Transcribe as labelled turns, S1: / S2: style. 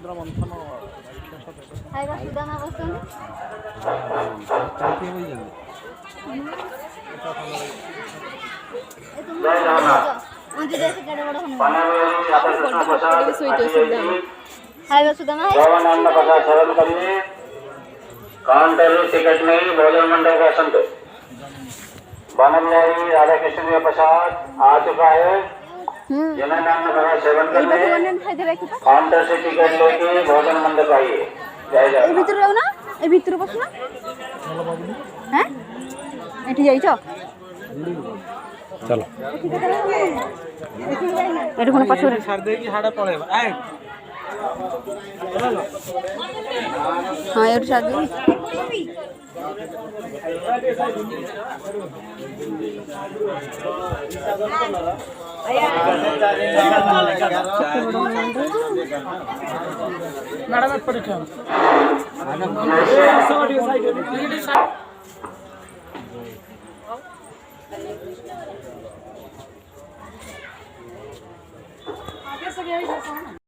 S1: ସମୁଦ୍ର ମନ୍ଥନ
S2: ଖାଇବା ସୁଦାମା ବସୁଛନ୍ତି ଖାଇବା ସୁଦାମା
S3: काउंटर टिकट नहीं भोजन मंडल का संत बनमयारी राधा कृष्ण का प्रसाद आ चुका है जिन्हें नाम का सेवन करने काउंटर से टिकट लेके भोजन मंडल आइए जय जय
S2: भीतर रहो ना ए भीतर बस ना हैं एठी जाइछ
S1: चलो
S2: एठी कोन पछोरे
S1: छाड़ दे कि हाडा पळेबा आय
S2: हां एठी छाड़ दे
S1: मैडम एपड़ी ठा